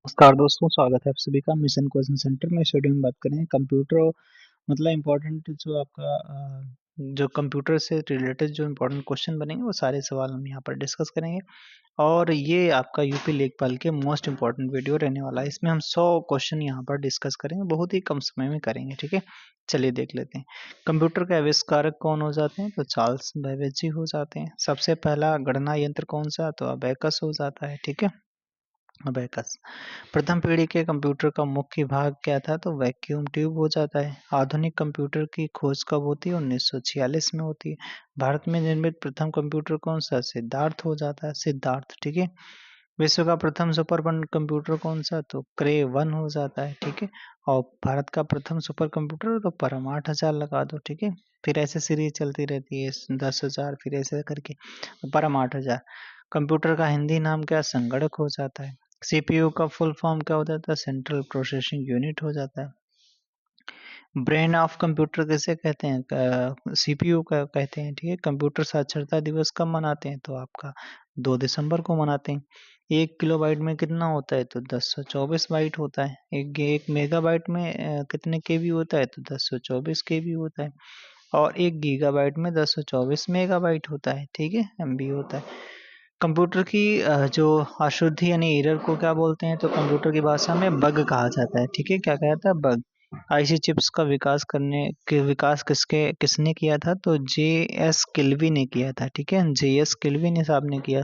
नमस्कार दोस्तों, स्वागत है आप सभी का मिशन क्वेश्चन सेंटर में। इस वीडियो में बात करेंगे कंप्यूटर मतलब इम्पोर्टेंट जो आपका जो कंप्यूटर से रिलेटेड जो इम्पोर्टेंट क्वेश्चन बनेंगे वो सारे सवाल हम यहाँ पर डिस्कस करेंगे। और ये आपका यूपी लेखपाल के मोस्ट इम्पोर्टेंट वीडियो रहने वाला है। इसमें हम 100 क्वेश्चन यहाँ पर डिस्कस करेंगे, बहुत ही कम समय में करेंगे। ठीक है, चलिए देख लेते हैं। कंप्यूटर के आविष्कारक कौन हो जाते हैं? तो चार्ल्स बेबेज जी हो जाते हैं। सबसे पहला गणना यंत्र कौन सा? तो अबेकस हो जाता है। ठीक है, अबेकस। प्रथम पीढ़ी के कंप्यूटर का मुख्य भाग क्या था? तो वैक्यूम ट्यूब हो जाता है। आधुनिक कंप्यूटर की खोज कब होती है? 1946 में होती है। भारत में निर्मित प्रथम कंप्यूटर कौन सा? सिद्धार्थ हो जाता है, सिद्धार्थ। ठीक है। विश्व का प्रथम सुपर कंप्यूटर कौन सा? तो क्रे 1 हो जाता है। ठीक है। और भारत का प्रथम सुपर कंप्यूटर तो परम 8000 लगा दो। ठीक है, फिर ऐसे सीरीज चलती रहती है, 10,000, फिर ऐसे करके परम 8000। कंप्यूटर का हिंदी नाम क्या? संगणक हो जाता है। सीपीयू का फुल फॉर्म क्या हो जाता है? सेंट्रल प्रोसेसिंग यूनिट हो जाता है। ब्रेन ऑफ कंप्यूटर किसे कहते हैं? सीपीयू का कहते हैं। ठीक है। कंप्यूटर साक्षरता दिवस कब मनाते हैं? तो आपका 2 दिसंबर को मनाते हैं। 1 किलोबाइट में कितना होता है? तो 1024 बाइट होता है। एक मेगाबाइट में कितने केबी होता है? तो 1024 केबी होता है। और 1 गीगाबाइट में 1024 मेगाबाइट होता है। ठीक है, एमबी होता है। कंप्यूटर की जो अशुद्धि यानी एरर को क्या बोलते हैं? तो कंप्यूटर की भाषा में बग कहा जाता है। ठीक है, क्या कहता है? बग। आईसी चिप्स का विकास किसने किया था? तो जे एस किल्वी ने किया था। ठीक है, जे एस किल्वी ने साहब ने किया।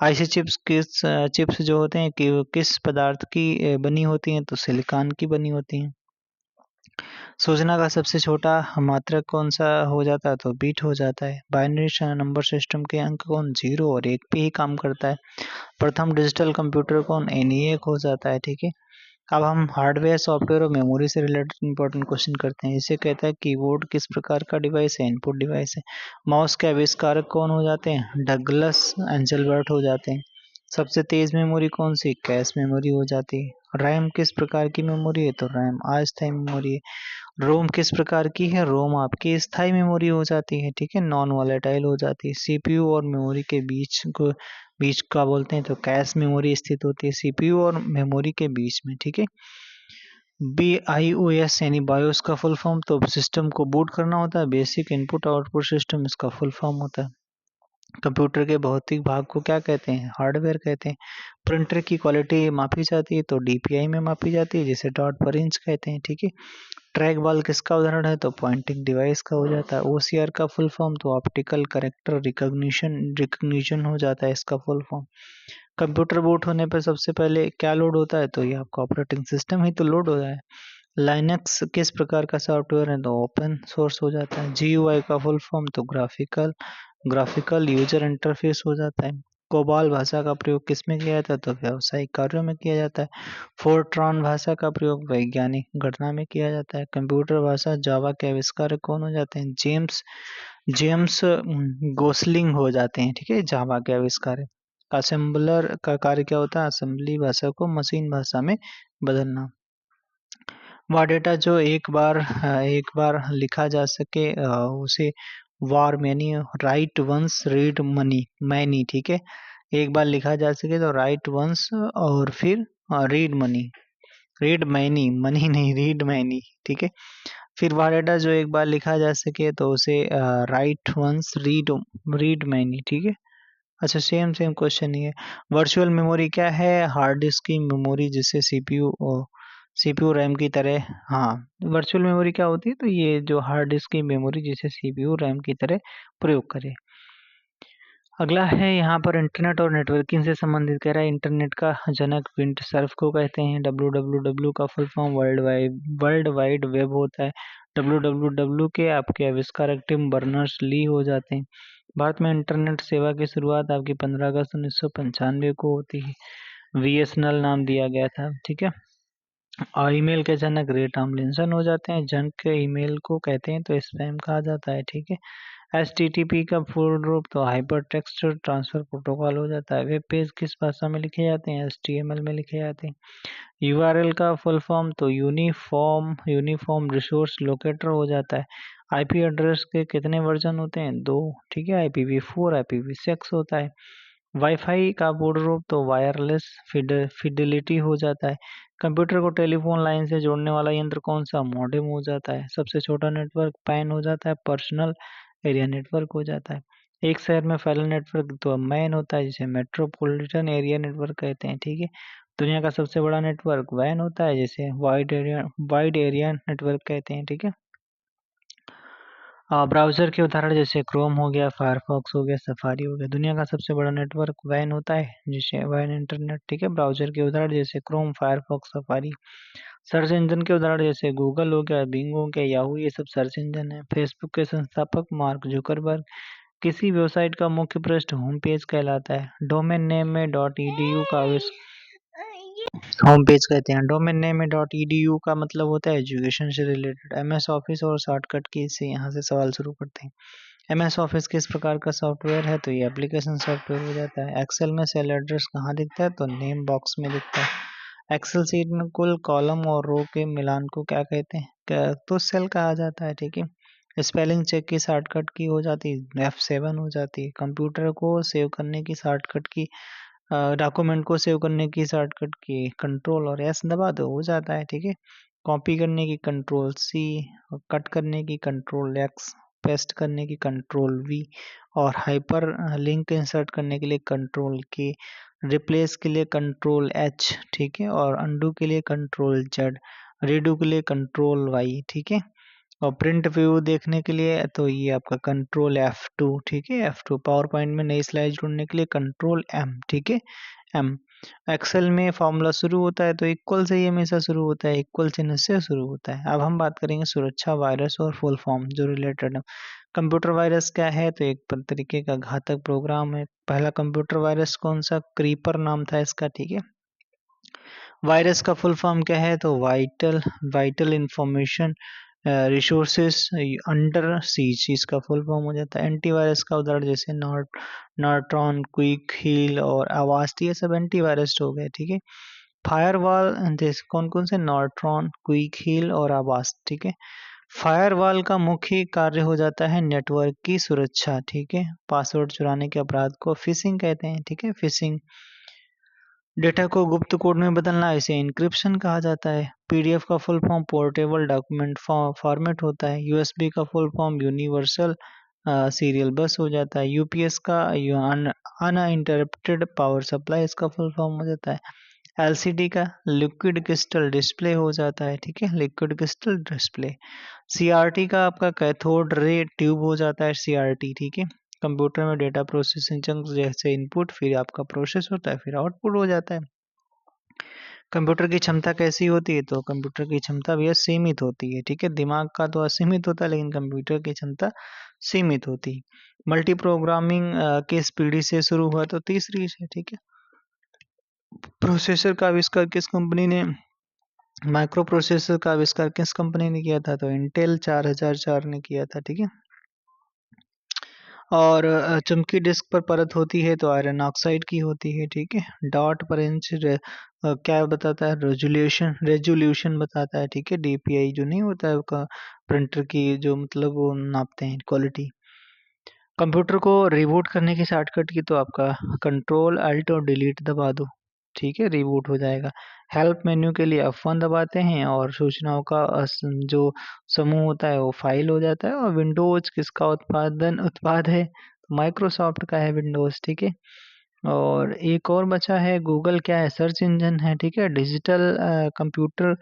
आईसी चिप्स जो होते हैं कि वो किस पदार्थ की बनी होती हैं? तो सिलिकॉन की बनी होती हैं। सूचना का सबसे छोटा मात्रक कौन सा हो जाता है? तो बीट हो जाता है। बाइनरी नंबर सिस्टम के अंक कौन? 0 और 1 पे ही काम करता है। प्रथम डिजिटल कंप्यूटर कौन? एनईएक हो जाता है। ठीक है। अब हम हार्डवेयर, सॉफ्टवेयर और मेमोरी से रिलेटेड इंपॉर्टेंट क्वेश्चन करते हैं। इसे कहता है कीबोर्ड किस प्रकार का डिवाइस है? इनपुट डिवाइस है। माउस के आविष्कारक कौन हो जाते हैं? डगलस एंजलबर्ट हो जाते हैं। सबसे तेज मेमोरी कौन सी? कैश मेमोरी हो जाती है। रैम किस प्रकार की मेमोरी है? तो रैम अस्थायी मेमोरी है। रोम किस प्रकार की है? रोम आपकी स्थायी मेमोरी हो जाती है। ठीक है, नॉन वॉलेटाइल हो जाती है। सीपीयू और मेमोरी के बीच का बोलते हैं तो कैश मेमोरी स्थित होती है सीपीयू और मेमोरी के बीच में। ठीक है। BIOS यानी बायोस का फुल फॉर्म तो सिस्टम को बूट करना होता है। बेसिक इनपुट आउटपुट सिस्टम इसका फुल फॉर्म होता है। कंप्यूटर के भौतिक भाग को क्या कहते हैं? हार्डवेयर कहते हैं। प्रिंटर की क्वालिटी मापी जाती है तो डीपीआई में मापी जाती है, जिसे डॉट पर इंच कहते हैं। ठीक है। ट्रैक बॉल किसका उदाहरण है? तो पॉइंटिंग डिवाइस का हो जाता है। ओसीआर का फुल फॉर्म तो ऑप्टिकल करेक्टर रिकग्निशन हो जाता है इसका फुल फॉर्म। कंप्यूटर बूट होने पर सबसे पहले क्या लोड होता है? तो ये आपका ऑपरेटिंग सिस्टम ही तो लोड हो जाए। लाइनक्स किस प्रकार का सॉफ्टवेयर है? तो ओपन सोर्स हो जाता है। जीयूआई का फुल फॉर्म तो ग्राफिकल यूजर इंटरफेस हो जाता है। कोबाल भाषा का प्रयोग किसमें किया जाता है? तो व्यावसायिक कार्यों में किया जाता है। फोर्ट्रॉन भाषा का प्रयोग वैज्ञानिक गणना में किया जाता है। कंप्यूटर भाषा जावा के आविष्कारक कौन हो जाते हैं? जेम्स जेम्स गोसलिंग हो जाते हैं। ठीक है, जावा के आविष्कारक। असेंबलर का कार्य क्या होता है? असेंबली भाषा को मशीन भाषा में बदलना। वह डेटा जो एक बार लिखा जा सके उसे वार many write once read money many. ठीक है, एक बार लिखा जा सके तो राइट वंस और फिर रीड मैनी, मनी नहीं, रीड मैनी। ठीक है। फिर वह डेटा जो एक बार लिखा जा सके तो उसे राइट वंस रीड मैनी। ठीक है। अच्छा, सेम सेम क्वेश्चन ही है। वर्चुअल मेमोरी क्या है? हार्ड डिस्क की मेमोरी जिसे सीपीयू रैम की तरह। हाँ, वर्चुअल मेमोरी क्या होती है? तो ये जो हार्ड डिस्क की मेमोरी जिसे सीपीयू रैम की तरह प्रयोग करे। अगला है यहाँ पर इंटरनेट और नेटवर्किंग से संबंधित। कह रहा है इंटरनेट का जनक विंड सर्फ को कहते हैं। डब्ल्यू का full form world wide web होता है। डब्ल्यू के आपके आविष्कारक टिम बर्नर्स ली हो जाते हैं। भारत में इंटरनेट सेवा की शुरुआत आपकी 15 अगस्त 1995 को होती है। VSNL नाम दिया गया था। ठीक है। ईमेल के जनक रे टॉमलिंसन हो जाते हैं। जंक के ईमेल को कहते हैं तो स्पैम कहा जाता है। ठीक है। HTTP का फुल रूप तो हाइपर टेक्स्ट ट्रांसफर प्रोटोकॉल हो जाता है। वेब पेज किस भाषा में लिखे जाते हैं? HTML में लिखे जाते हैं। URL का फुल फॉर्म तो यूनिफॉर्म रिसोर्स लोकेटर हो जाता है। IP एड्रेस के कितने वर्जन होते हैं? 2। ठीक है, IPv4 IPv6 होता है। वाईफाई का पूर्ण रूप तो वायरलेस फिडेलिटी हो जाता है। कंप्यूटर को टेलीफोन लाइन से जोड़ने वाला यंत्र कौन सा? मॉडेम हो जाता है। सबसे छोटा नेटवर्क पैन हो जाता है। पर्सनल एरिया नेटवर्क हो जाता है। एक शहर में फैला नेटवर्क तो मैन होता है, जिसे मेट्रोपॉलिटन एरिया नेटवर्क कहते हैं। ठीक है। दुनिया का सबसे बड़ा नेटवर्क वैन होता है, जिसे वाइड एरिया नेटवर्क कहते हैं। ठीक है। ब्राउज़र के उदाहरण जैसे क्रोम हो गया, फायरफॉक्स हो गया, सफारी हो गया। दुनिया का सबसे बड़ा नेटवर्क वैन होता है, जिसे वैन इंटरनेट। ठीक है। ब्राउज़र के उदाहरण जैसे Chrome, Firefox, safari. Search engine के उदाहरण जैसे गूगल हो गया, बिंग हो गया, याहू, ये सब सर्च इंजन है। फेसबुक के संस्थापक मार्क जुकरबर्ग। किसी वेबसाइट का मुख्य पृष्ठ होम पेज कहलाता है। डोमेन नेम में .edu का होम पेज कहते हैं। डोमेन नेम में .edu का मतलब होता है एजुकेशन से रिलेटेड। एमएस ऑफिस और शॉर्टकट की से यहाँ से सवाल शुरू करते हैं। एमएस ऑफिस किस प्रकार का सॉफ्टवेयर है? तो ये एप्लीकेशन सॉफ्टवेयर हो जाता है। एक्सेल में सेल एड्रेस कहाँ दिखता है? तो नेम बॉक्स में दिखता है। एक्सेल सीट में कुल कॉलम और रो के मिलान को क्या कहते हैं? तो सेल कहा जाता है। ठीक है। स्पेलिंग चेक की शॉर्टकट की हो जाती है F7 हो जाती है। कंप्यूटर को सेव करने की शॉर्टकट की डॉक्यूमेंट को सेव करने की शॉर्टकट की कंट्रोल और एस दबा दो, हो जाता है। ठीक है। कॉपी करने की कंट्रोल C, कट करने की कंट्रोल X, पेस्ट करने की कंट्रोल V, और हाइपर लिंक इंसर्ट करने के लिए कंट्रोल K, रिप्लेस के लिए कंट्रोल H। ठीक है। और अनडू के लिए कंट्रोल Z, रीडू के लिए कंट्रोल Y। ठीक है। और प्रिंट व्यू देखने के लिए तो ये आपका कंट्रोल F2। ठीक है। F2। पावर पॉइंट में नई स्लाइड जोड़ने के लिए कंट्रोल M। ठीक है। M। एक्सेल में फॉर्मूला शुरू होता है तो इक्वल से ही हमेशा शुरू होता है, इक्वल चिन्ह से शुरू होता है। अब हम बात करेंगे सुरक्षा, वायरस और फुल फॉर्म जो रिलेटेड है। कंप्यूटर वायरस क्या है? तो एक तरीके का घातक प्रोग्राम है। पहला कंप्यूटर वायरस कौन सा? क्रीपर नाम था इसका। ठीक है। वायरस का फुल फॉर्म क्या है? तो vital information resources under seize, इसका फुल फॉर्म हो जाता है। एंटीवायरस का उदाहरण जैसे नॉर्ट्रॉन, क्विक हील और अवास्ट, ये सब एंटीवायरस हो गए। ठीक है। फायरवॉल जैसे कौन कौन से? नॉर्ट्रॉन, क्विक हील और अवास्ट। ठीक है। फायरवॉल का मुख्य कार्य हो जाता है नेटवर्क की सुरक्षा। ठीक है। पासवर्ड चुराने के अपराध को फिशिंग कहते हैं। ठीक है। फिशिंग। डेटा को गुप्त कोड में बदलना, इसे इंक्रिप्शन कहा जाता है। पीडीएफ का full form portable document format होता है। यूएसबी का फुल फॉर्म यूनिवर्सल सीरियल बस हो जाता है। यूपीएस का अनइंटरप्टेड पावर सप्लाई, इसका फुल फॉर्म हो जाता है। एलसीडी का लिक्विड क्रिस्टल डिस्प्ले हो जाता है। ठीक है। Liquid crystal display. सीआरटी का आपका कैथोड रे ट्यूब हो जाता है। सीआरटी। ठीक है। कंप्यूटर में डेटा प्रोसेसिंग चंक्स जैसे इनपुट, फिर आपका प्रोसेस होता है, फिर आउटपुट हो जाता है। कंप्यूटर की क्षमता कैसी होती है? तो कंप्यूटर की क्षमता भी सीमित होती है। ठीक है। दिमाग का तो असीमित होता है, लेकिन कंप्यूटर की क्षमता सीमित होती है। मल्टी प्रोग्रामिंग किस पीढ़ी से शुरू हुआ? तो तीसरी से। ठीक है। प्रोसेसर का आविष्कार किस कंपनी ने माइक्रो प्रोसेसर का आविष्कार किस कंपनी ने किया था? तो इंटेल 4004 ने किया था। ठीक है। और चमकी डिस्क पर परत होती है तो आयरन ऑक्साइड की होती है। ठीक है। डॉट पर इंच क्या बताता है? रेजोल्यूशन बताता है। ठीक है। डीपीआई जो नहीं होता है उसका, प्रिंटर की जो मतलब वो नापते हैं क्वालिटी। कंप्यूटर को रिबूट करने की शॉर्टकट की तो आपका कंट्रोल अल्ट और डिलीट दबा दो। ठीक है। रिबूट हो जाएगा। हेल्प मेन्यू के लिए F1 दबाते हैं और सूचनाओं का जो समूह होता है वो फाइल हो जाता है। और विंडोज किसका उत्पाद है? माइक्रोसॉफ्ट का है विंडोज। ठीक है। और एक और बचा है, गूगल क्या है? सर्च इंजन है। ठीक है। डिजिटल कंप्यूटर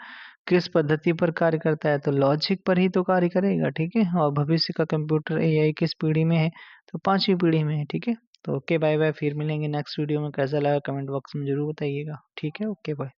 किस पद्धति पर कार्य करता है? तो लॉजिक पर ही तो कार्य करेगा। ठीक है। और भविष्य का कंप्यूटर एआई किस पीढ़ी में है? तो 5वीं पीढ़ी में है। ठीक है। तो ओके बाय बाय, फिर मिलेंगे नेक्स्ट वीडियो में। कैसा लगा कमेंट बॉक्स में जरूर बताइएगा। ठीक है। Okay bye.